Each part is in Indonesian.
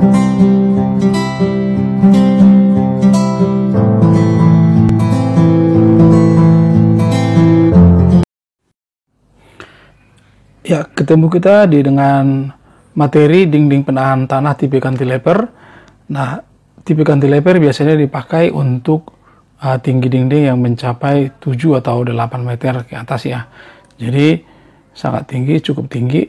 Ya, ketemu kita dengan materi dinding penahan tanah tipe cantilever. Nah, tipe cantilever biasanya dipakai untuk tinggi dinding yang mencapai 7 atau 8 meter ke atas ya. Jadi sangat tinggi, cukup tinggi.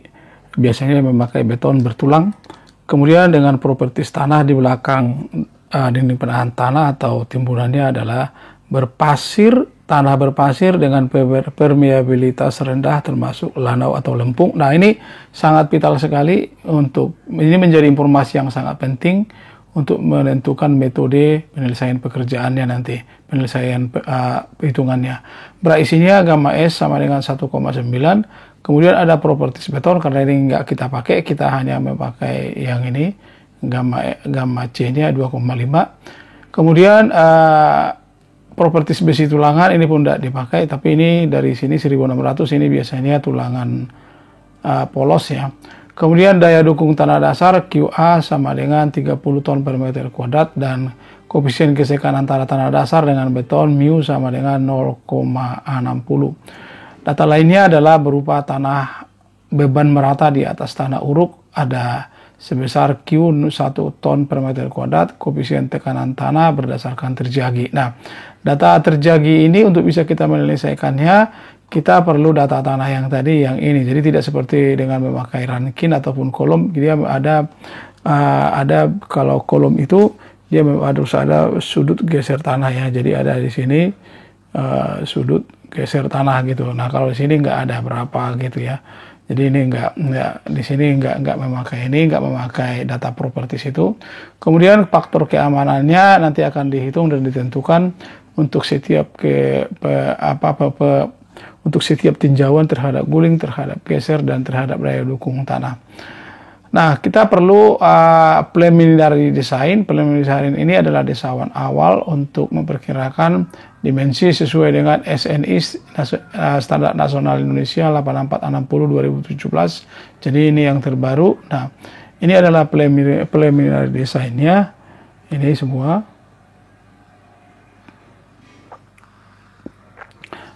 Biasanya memakai beton bertulang. Kemudian dengan propertis tanah di belakang dinding penahan tanah atau timbunannya adalah berpasir, tanah berpasir dengan permeabilitas rendah termasuk lanau atau lempung. Nah, ini sangat vital sekali ini menjadi informasi yang sangat penting untuk menentukan metode penyelesaian pekerjaannya nanti, penyelesaian hitungannya. Isinya gamma S sama dengan 1,9. Kemudian ada propertis beton, karena ini nggak kita pakai, kita hanya memakai yang ini, gamma C-nya 2,5. Kemudian propertis besi tulangan ini pun tidak dipakai, tapi ini dari sini 1600, ini biasanya tulangan polos ya. Kemudian daya dukung tanah dasar QA sama dengan 30 ton per meter kuadrat, dan koefisien gesekan antara tanah dasar dengan beton mu sama dengan 0,60. Data lainnya adalah berupa tanah beban merata di atas tanah uruk ada sebesar Q 1 ton per meter kuadrat, koefisien tekanan tanah berdasarkan terjagi. Nah, data terjagi ini untuk bisa kita menyelesaikannya, kita perlu data tanah yang tadi, yang ini. Jadi tidak seperti dengan memakai Rankine ataupun kolom. Jadi ada kalau kolom itu dia harus ada sudut geser tanah ya. Jadi ada di sini sudut geser tanah gitu. Nah, kalau di sini nggak ada berapa gitu ya. Jadi ini nggak di sini nggak memakai data properties itu. Kemudian faktor keamanannya nanti akan dihitung dan ditentukan untuk setiap untuk setiap tinjauan terhadap guling, terhadap geser, dan terhadap daya dukung tanah. Nah, kita perlu preliminary design. Preliminary design ini adalah desain awal untuk memperkirakan dimensi sesuai dengan SNI, Standar Nasional Indonesia 8460/2017. Jadi ini yang terbaru. Nah, ini adalah preliminary design-nya. Ini semua.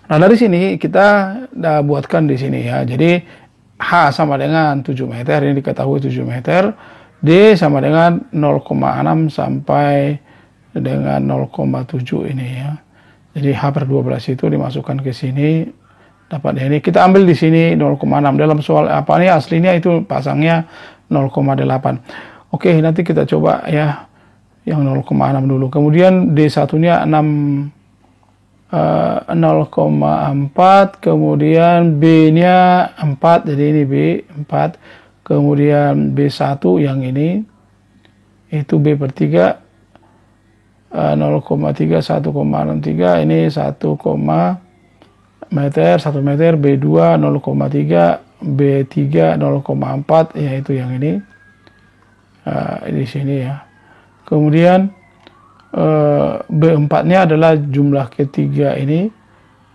Nah, dari sini kita buatkan di sini ya. Jadi H sama dengan 7 meter, ini diketahui 7 meter. D sama dengan 0,6 sampai dengan 0,7 ini ya. Jadi H/12 itu dimasukkan ke sini, dapat ini. Kita ambil di sini 0,6. Dalam soal apa nih aslinya itu pasangnya 0,8. Oke, nanti kita coba ya yang 0,6 dulu. Kemudian D1-nya 0,4, kemudian B-nya 4, jadi ini B 4, kemudian B1 yang ini itu B/3 0,3 1,63, ini 1 meter, B2 0,3, B3 0,4, yaitu yang ini di sini ya. Kemudian B4-nya adalah jumlah ketiga ini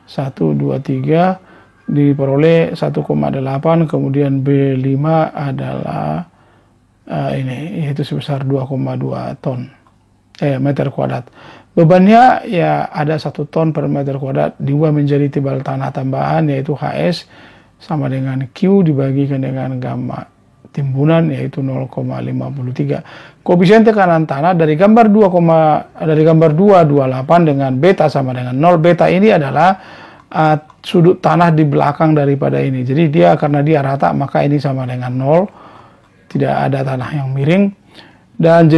1, 2, 3 diperoleh 1,8, kemudian B5 adalah ini yaitu sebesar 2,2 ton meter kuadrat. Bebannya ya ada 1 ton per meter kuadrat, diubah menjadi tebal tanah tambahan yaitu HS sama dengan Q dibagikan dengan gamma timbunan yaitu 0,53. Koefisien tekanan tanah dari gambar 228 dengan beta sama dengan 0. Beta ini adalah sudut tanah di belakang daripada ini. Jadi dia karena dia rata maka ini sama dengan 0. Tidak ada tanah yang miring. Dan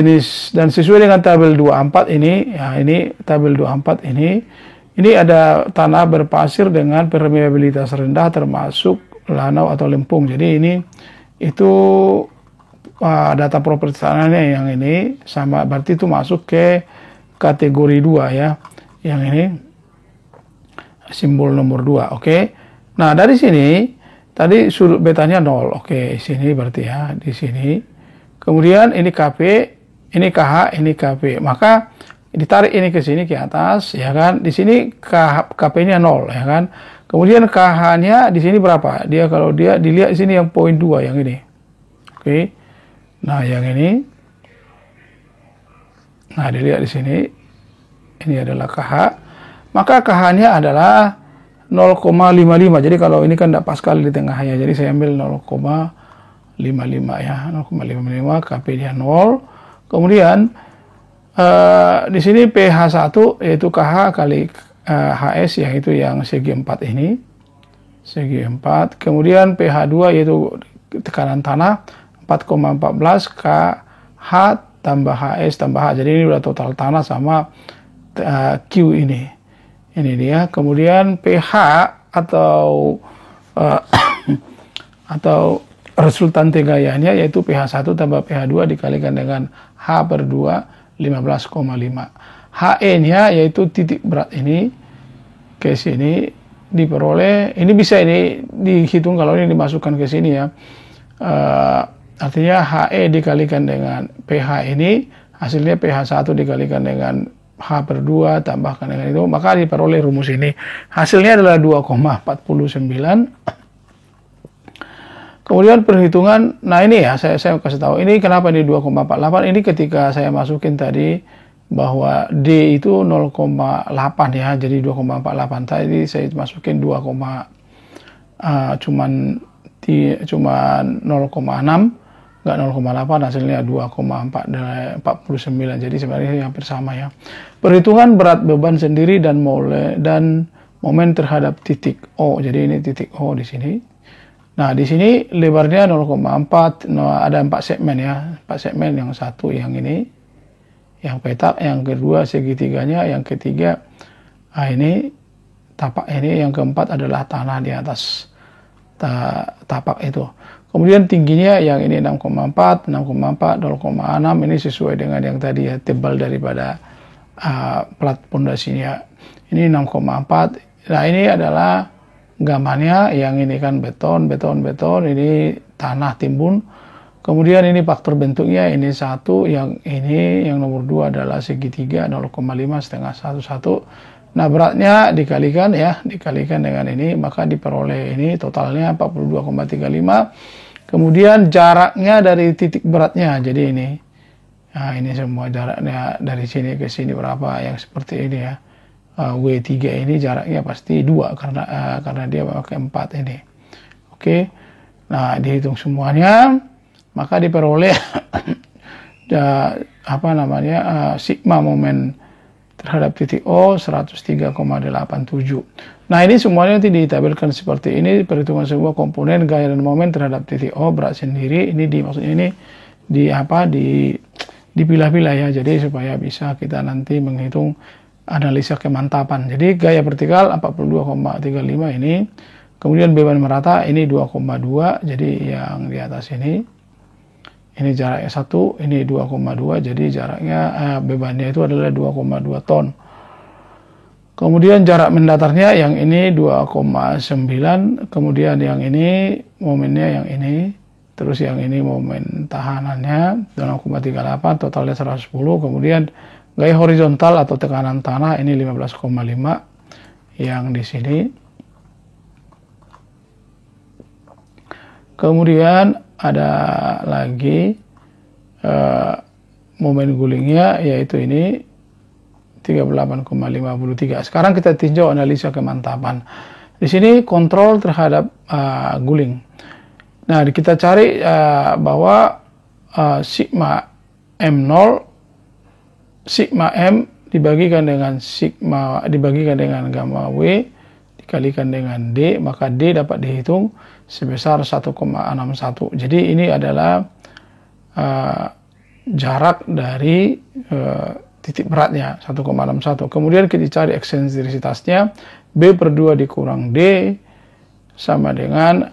sesuai dengan tabel 24 ini, ya ini tabel 24 ini ada tanah berpasir dengan permeabilitas rendah termasuk lanau atau lempung. Jadi ini itu data properti tanahnya yang ini sama, berarti itu masuk ke kategori 2 ya. Yang ini simbol nomor 2. Oke. Nah, dari sini tadi sudut betanya 0. Oke, sini berarti ya di sini. Kemudian ini KP, ini KH, ini KP. Maka ditarik ini ke sini ke atas ya kan. Di sini KP-nya 0 ya kan. Kemudian KH-nya di sini berapa? Dia kalau dia dilihat di sini yang poin 2 yang ini. Oke. Nah, yang ini Nah, dilihat di sini, ini adalah KH. Maka KH-nya adalah 0,55. Jadi kalau ini kan tidak pas sekali di tengahnya. Jadi saya ambil 0,55 ya. 0,55, KP-nya 0. Kemudian di sini pH1 yaitu KH kali HS, yang itu yang segi 4 ini. Segi 4. Kemudian pH2 yaitu tekanan tanah 4,14 KH tambah HS tambah H. Jadi ini udah total tanah sama Q ini. Ini dia. Kemudian pH atau atau resultante gayanya yaitu pH1 tambah pH2 dikalikan dengan H/2 15,5. HE-nya yaitu titik berat ini ke sini diperoleh. Ini bisa ini dihitung kalau ini dimasukkan ke sini ya. Artinya HE dikalikan dengan pH ini, hasilnya pH1 dikalikan dengan H/2 tambahkan dengan itu, maka diperoleh rumus ini. Hasilnya adalah 2,49. Kemudian perhitungan, nah ini ya saya kasih tahu, ini kenapa ini 2,48, ini ketika saya masukin tadi bahwa D itu 0,8 ya, jadi 2,48 tadi saya masukin 2, cuman 0,6, nggak 0,8, hasilnya 2,49, jadi sebenarnya hampir sama ya. Perhitungan berat beban sendiri dan momen terhadap titik O, jadi ini titik O di sini. Nah, di sini lebarnya 0,4, ada 4 segmen ya. 4 segmen, yang satu yang ini, yang petak, yang kedua segitiganya, yang ketiga ini tapak ini, yang keempat adalah tanah di atas tapak itu. Kemudian tingginya yang ini 6,4, 0,6 ini sesuai dengan yang tadi ya, tebal daripada plat pondasinya. Ini 6,4. Nah, ini adalah gambarnya, yang ini kan beton, ini tanah timbun. Kemudian ini faktor bentuknya, ini 1, yang ini yang nomor 2 adalah segitiga 0,5 setengah 1. Nah, beratnya dikalikan dengan ini, maka diperoleh ini totalnya 42,35. Kemudian jaraknya dari titik beratnya, jadi ini. Nah, ini semua jaraknya dari sini ke sini berapa, yang seperti ini ya. W3 ini jaraknya pasti 2 karena dia pakai 4 ini. Oke. Nah, dihitung semuanya, maka diperoleh sigma momen terhadap titik O 103,87. Nah, ini semuanya nanti ditampilkan seperti ini, perhitungan semua komponen gaya dan momen terhadap titik O, berat sendiri. Ini maksudnya ini dipilah-pilah ya, jadi supaya bisa kita nanti menghitung analisa kemantapan. Jadi gaya vertikal 42,35 ini, kemudian beban merata ini 2,2, jadi yang di atas ini jaraknya 1, ini 2,2, jadi jaraknya bebannya itu adalah 2,2 ton. Kemudian jarak mendatarnya yang ini 2,9, kemudian yang ini momennya yang ini, terus yang ini momen tahanannya 0,38, totalnya 110. Kemudian gaya horizontal atau tekanan tanah ini 15,5 yang di sini. Kemudian ada lagi momen gulingnya, yaitu ini 38,53. Sekarang kita tinjau analisa kemantapan. Di sini kontrol terhadap guling. Nah, kita cari bahwa sigma M0, sigma M dibagikan dengan gamma W dikalikan dengan D, maka D dapat dihitung sebesar 1,61. Jadi ini adalah jarak dari titik beratnya 1,61. Kemudian kita cari eksentrisitasnya, B/2 dikurang D sama dengan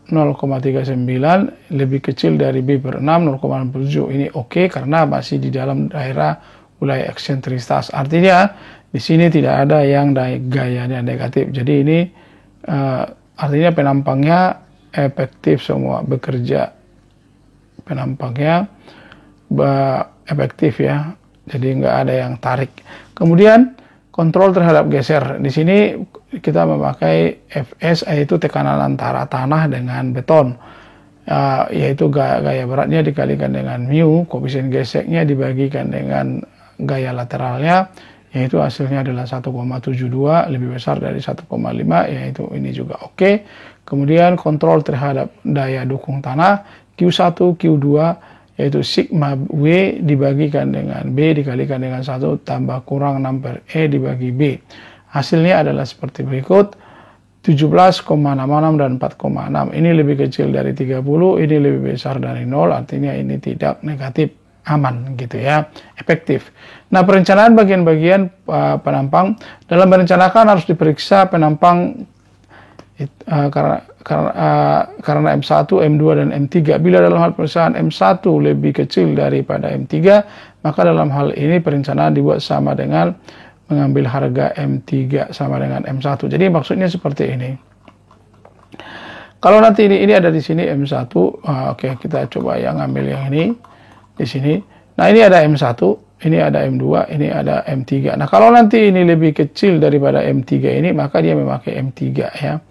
0,39, lebih kecil dari B/6, 0,67. Ini oke karena masih di dalam daerah wilayah eksentrisitas. Artinya di sini tidak ada yang gayanya negatif. Jadi ini artinya penampangnya efektif semua bekerja. Penampangnya efektif ya. Jadi nggak ada yang tarik. Kemudian kontrol terhadap geser. Di sini kita memakai Fs, yaitu tekanan antara tanah dengan beton. yaitu gaya beratnya dikalikan dengan mu, koefisien geseknya dibagikan dengan gaya lateralnya, yaitu hasilnya adalah 1,72, lebih besar dari 1,5, yaitu ini juga oke. Kemudian kontrol terhadap daya dukung tanah, Q1, Q2, yaitu sigma W dibagikan dengan B dikalikan dengan 1 tambah kurang 6 per E dibagi B. Hasilnya adalah seperti berikut, 17,66 dan 4,6. Ini lebih kecil dari 30, ini lebih besar dari 0, artinya ini tidak negatif, aman gitu ya, efektif. Nah, perencanaan bagian-bagian penampang. Dalam merencanakan harus diperiksa penampang karena M1, M2, dan M3. Bila dalam hal perusahaan M1 lebih kecil daripada M3, maka dalam hal ini perencanaan dibuat sama dengan mengambil harga M3 sama dengan M1. Jadi maksudnya seperti ini. Kalau nanti ini ada di sini M1, oke, kita coba yang ambil yang ini di sini. Nah, ini ada M1, ini ada M2, ini ada M3. Nah, kalau nanti ini lebih kecil daripada M3 ini, maka dia memakai M3 ya.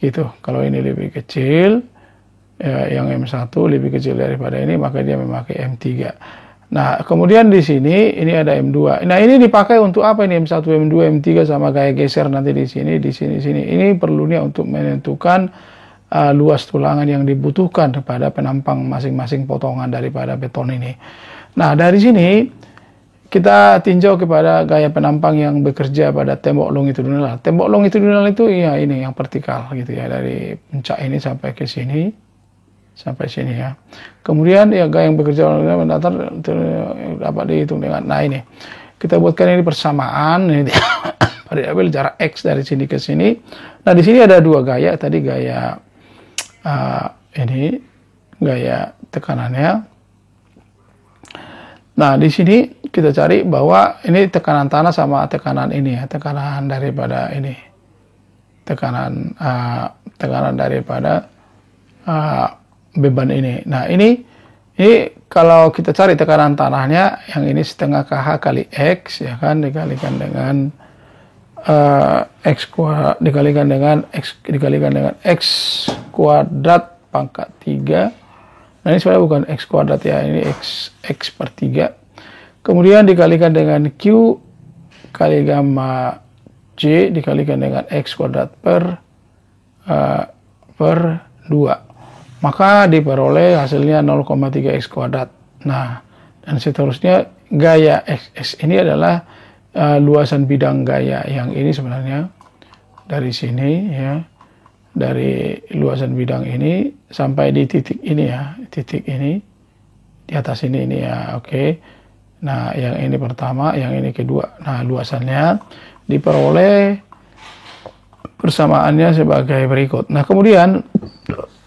Gitu. Kalau ini lebih kecil, yang M1 lebih kecil daripada ini, maka dia memakai M3. Nah, kemudian di sini ini ada M2. Nah, ini dipakai untuk apa ini M1, M2, M3 sama gaya geser nanti di sini, di sini, sini. Ini perlunya untuk menentukan luas tulangan yang dibutuhkan kepada penampang masing-masing potongan daripada beton ini. Nah, dari sini kita tinjau kepada gaya penampang yang bekerja pada tembok longitudinal. Tembok longitudinal itu ya ini yang vertikal gitu ya, dari puncak ini sampai ke sini. Sampai sini ya. Kemudian ya gaya yang bekerja mendatar dapat dihitung dengan, nah ini kita buatkan ini persamaan ini variabel jarak x dari sini ke sini. Nah, di sini ada dua gaya, tadi gaya ini gaya tekanannya. Nah, di sini kita cari bahwa ini tekanan tanah sama tekanan ini ya, tekanan daripada ini, tekanan daripada beban ini. Nah, ini kalau kita cari tekanan tanahnya, yang ini setengah KH kali X ya kan, dikalikan dengan dikalikan dengan X kuadrat pangkat 3. Nah, ini sebenarnya bukan X kuadrat ya, ini X per 3. Kemudian dikalikan dengan Q kali gamma J dikalikan dengan X kuadrat per 2. Maka diperoleh hasilnya 0,3 X kuadrat. Nah, dan seterusnya gaya X ini adalah luasan bidang gaya yang ini sebenarnya dari sini ya, dari luasan bidang ini sampai di titik ini ya, titik ini di atas ini ya, oke. Nah, yang ini pertama, yang ini kedua. Nah, luasannya diperoleh persamaannya sebagai berikut. Nah, kemudian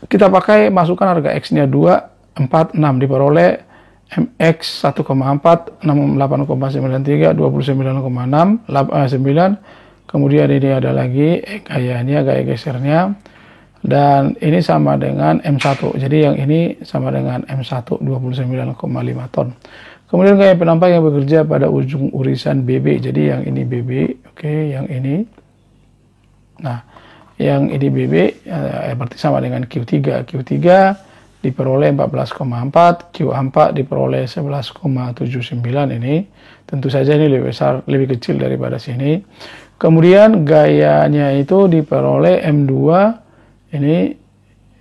kita pakai masukkan harga X-nya 2, 4, 6 diperoleh MX 1,4, 68,93, 29,6, 9. Kemudian ini ada lagi gayanya, gaya gesernya. Dan ini sama dengan M1. Jadi yang ini sama dengan M1, 29,5 ton. Kemudian gaya penampang yang bekerja pada ujung urisan BB. Jadi yang ini BB, oke, yang ini. Nah, yang ini BB berarti sama dengan Q3. Q3 diperoleh 14,4, Q4 diperoleh 11,79 ini. Tentu saja ini lebih besar, lebih kecil daripada sini. Kemudian gayanya itu diperoleh M2 ini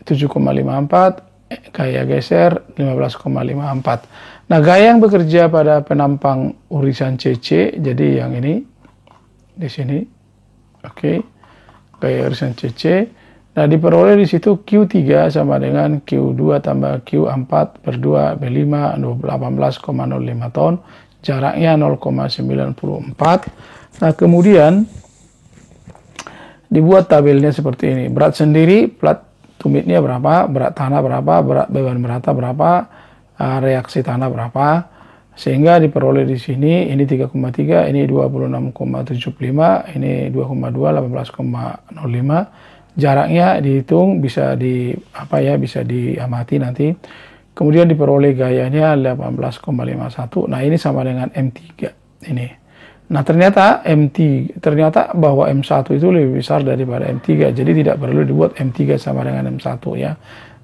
7,54, gaya geser 15,54. Nah, gaya yang bekerja pada penampang urisan CC, jadi yang ini di sini. Oke. Gaya urisan CC. Nah, diperoleh di situ Q3 sama dengan Q2 tambah Q4 per 2 B5 18,05 ton. Jaraknya 0,94. Nah, kemudian dibuat tabelnya seperti ini. Berat sendiri, plat tumitnya berapa, berat tanah berapa, berat beban merata berapa, reaksi tanah berapa. Sehingga diperoleh di sini, ini 3,3, ini 26,75, ini 2,2, 18,05. Jaraknya dihitung, bisa bisa diamati nanti. Kemudian diperoleh gayanya 18,51. Nah, ini sama dengan M3 ini. Nah, ternyata bahwa M1 itu lebih besar daripada M3. Jadi tidak perlu dibuat M3 sama dengan M1 ya.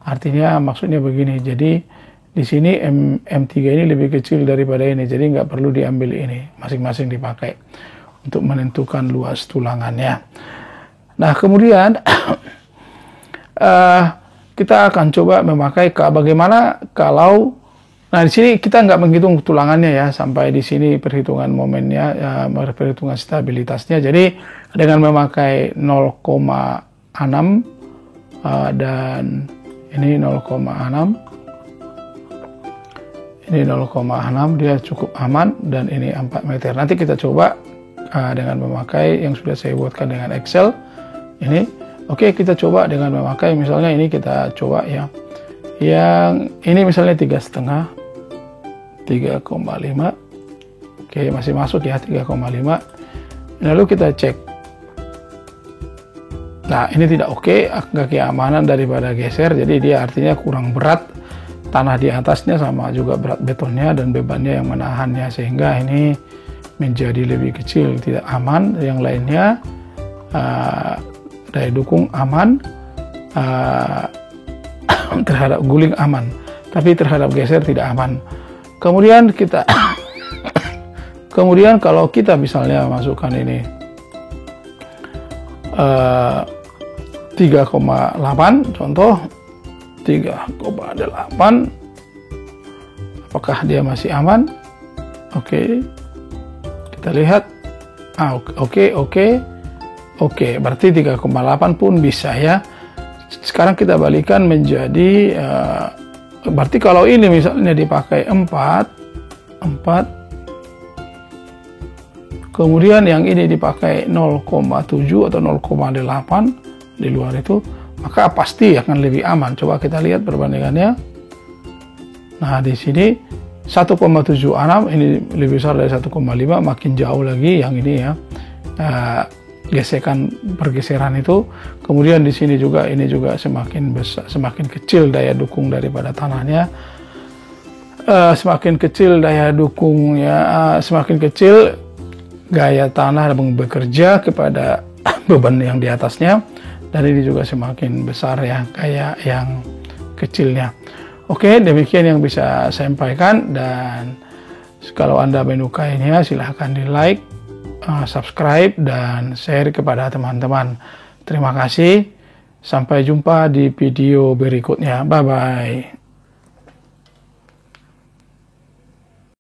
Artinya maksudnya begini, jadi di sini M3 ini lebih kecil daripada ini, jadi nggak perlu diambil ini, masing-masing dipakai untuk menentukan luas tulangannya. Nah kemudian kita akan coba memakai bagaimana kalau, nah di sini kita nggak menghitung tulangannya ya, sampai di sini perhitungan momennya, perhitungan stabilitasnya. Jadi dengan memakai 0,6 dan ini 0,6, ini 0,6 dia cukup aman, dan ini 4 meter. Nanti kita coba dengan memakai yang sudah saya buatkan dengan Excel ini. Oke, kita coba dengan memakai misalnya ini, kita coba ya yang ini misalnya 3,5, 3,5. Oke, masih masuk ya 3,5. Lalu kita cek. Nah ini tidak oke, angka keamanan daripada geser, jadi dia artinya kurang berat tanah di atasnya, sama juga berat betonnya dan bebannya yang menahannya, sehingga ini menjadi lebih kecil, tidak aman. Yang lainnya daya dukung aman, terhadap guling aman, tapi terhadap geser tidak aman. Kemudian kita kemudian kalau kita misalnya masukkan ini 3,8 contoh, 3,8, apakah dia masih aman? Oke, kita lihat. Oke, berarti 3,8 pun bisa ya. Sekarang kita balikan menjadi berarti kalau ini misalnya dipakai 4, kemudian yang ini dipakai 0,7 atau 0,8 di luar itu, maka pasti akan lebih aman. Coba kita lihat perbandingannya. Nah di sini 1,76 ini lebih besar dari 1,5, makin jauh lagi yang ini ya, pergeseran itu. Kemudian di sini juga, ini juga semakin besar, semakin kecil daya dukung daripada tanahnya, semakin kecil daya dukungnya, semakin kecil gaya tanah bekerja kepada beban yang di atasnya, dan ini juga semakin besar ya kayak yang kecilnya. Oke, demikian yang bisa saya sampaikan, dan kalau Anda menyukainya silahkan di like, subscribe, dan share kepada teman-teman. Terima kasih, sampai jumpa di video berikutnya. Bye bye.